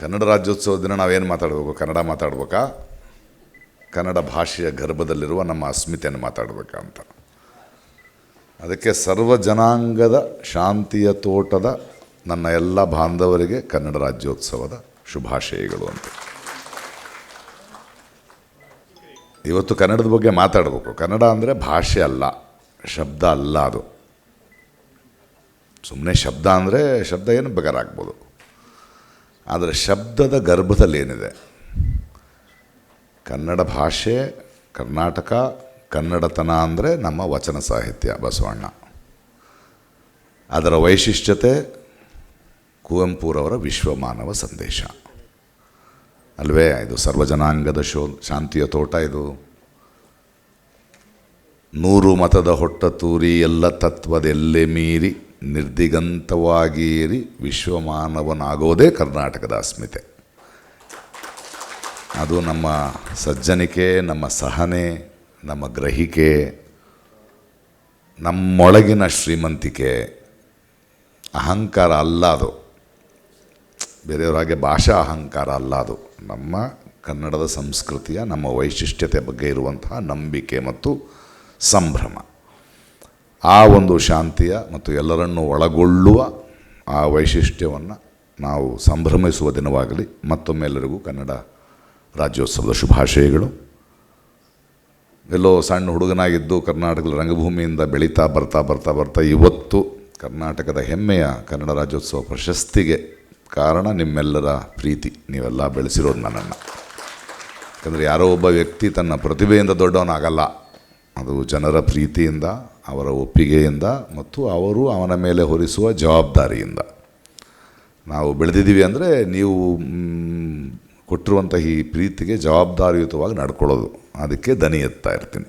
ಕನ್ನಡ ರಾಜ್ಯೋತ್ಸವ ದಿನ ನಾವೇನು ಮಾತಾಡಬೇಕು? ಕನ್ನಡ ಮಾತಾಡ್ಬೇಕಾ? ಕನ್ನಡ ಭಾಷೆಯ ಗರ್ಭದಲ್ಲಿರುವ ನಮ್ಮ ಅಸ್ಮಿತೆಯನ್ನು ಮಾತಾಡಬೇಕಾ ಅಂತ. ಅದಕ್ಕೆ ಸರ್ವ ಜನಾಂಗದ ಶಾಂತಿಯ ತೋಟದ ನನ್ನ ಎಲ್ಲ ಬಾಂಧವರಿಗೆ ಕನ್ನಡ ರಾಜ್ಯೋತ್ಸವದ ಶುಭಾಶಯಗಳು ಅಂತ. ಇವತ್ತು ಕನ್ನಡದ ಬಗ್ಗೆ ಮಾತಾಡಬೇಕು. ಕನ್ನಡ ಅಂದರೆ ಭಾಷೆ ಅಲ್ಲ, ಶಬ್ದ ಅಲ್ಲ. ಅದು ಸುಮ್ಮನೆ ಶಬ್ದ ಅಂದರೆ ಶಬ್ದ ಏನು ಬೇಕಾರಾಗ್ಬೋದು, ಆದರೆ ಶಬ್ದದ ಗರ್ಭದಲ್ಲಿ ಏನಿದೆ? ಕನ್ನಡ ಭಾಷೆ, ಕರ್ನಾಟಕ, ಕನ್ನಡತನ ಅಂದರೆ ನಮ್ಮ ವಚನ ಸಾಹಿತ್ಯ, ಬಸವಣ್ಣ. ಅದರ ವೈಶಿಷ್ಟ್ಯತೆ ಕುವೆಂಪುರವರ ವಿಶ್ವಮಾನವ ಸಂದೇಶ ಅಲ್ವೇ? ಇದು ಸರ್ವಜನಾಂಗದ ಶಾಂತಿಯ ತೋಟ. ಇದು 100 ಮತದ ಹೊಟ್ಟ ತೂರಿ ಎಲ್ಲ ತತ್ವದೆಲ್ಲೆ ಮೀರಿ ನಿರ್ದಿಗಂತವಾಗಿರಿ ವಿಶ್ವಮಾನವನಾಗೋದೇ ಕರ್ನಾಟಕದ ಅಸ್ಮಿತೆ. ಅದು ನಮ್ಮ ಸಜ್ಜನಿಕೆ, ನಮ್ಮ ಸಹನೆ, ನಮ್ಮ ಗ್ರಹಿಕೆ, ನಮ್ಮೊಳಗಿನ ಶ್ರೀಮಂತಿಕೆ. ಅಹಂಕಾರ ಅಲ್ಲ ಅದು, ಬೇರೆಯವ್ರ ಹಾಗೆ ಭಾಷಾ ಅಹಂಕಾರ ಅಲ್ಲ ಅದು. ನಮ್ಮ ಕನ್ನಡದ ಸಂಸ್ಕೃತಿಯ, ನಮ್ಮ ವೈಶಿಷ್ಟ್ಯತೆ ಬಗ್ಗೆ ಇರುವಂತಹ ನಂಬಿಕೆ ಮತ್ತು ಸಂಭ್ರಮ. ಆ ಒಂದು ಶಾಂತಿಯ ಮತ್ತು ಎಲ್ಲರನ್ನೂ ಒಳಗೊಳ್ಳುವ ಆ ವೈಶಿಷ್ಟ್ಯವನ್ನು ನಾವು ಸಂಭ್ರಮಿಸುವ ದಿನವಾಗಲಿ. ಮತ್ತೊಮ್ಮೆ ಎಲ್ಲರಿಗೂ ಕನ್ನಡ ರಾಜ್ಯೋತ್ಸವದ ಶುಭಾಶಯಗಳು. ಎಲ್ಲೋ ಸಣ್ಣ ಹುಡುಗನಾಗಿದ್ದು ಕರ್ನಾಟಕದ ರಂಗಭೂಮಿಯಿಂದ ಬೆಳೀತಾ ಬರ್ತಾ ಇವತ್ತು ಕರ್ನಾಟಕದ ಹೆಮ್ಮೆಯ ಕನ್ನಡ ರಾಜ್ಯೋತ್ಸವ ಪ್ರಶಸ್ತಿಗೆ ಕಾರಣ ನಿಮ್ಮೆಲ್ಲರ ಪ್ರೀತಿ. ನೀವೆಲ್ಲ ಬೆಳೆಸಿರೋದು ನನ್ನನ್ನು. ಯಾಕಂದರೆ ಯಾರೋ ಒಬ್ಬ ವ್ಯಕ್ತಿ ತನ್ನ ಪ್ರತಿಭೆಯಿಂದ ದೊಡ್ಡವನಾಗಲ್ಲ, ಅದು ಜನರ ಪ್ರೀತಿಯಿಂದ, ಅವರ ಒಪ್ಪಿಗೆಯಿಂದ ಮತ್ತು ಅವರು ಅವನ ಮೇಲೆ ಹೊರಿಸುವ ಜವಾಬ್ದಾರಿಯಿಂದ ನಾವು ಬೆಳೆದಿದ್ದೀವಿ. ಅಂದರೆ ನೀವು ಕೊಟ್ಟಿರುವಂಥ ಈ ಪ್ರೀತಿಗೆ ಜವಾಬ್ದಾರಿಯುತವಾಗಿ ನಡ್ಕೊಳ್ಳೋದು, ಅದಕ್ಕೆ ದನಿ ಎತ್ತಾ ಇರ್ತೀನಿ.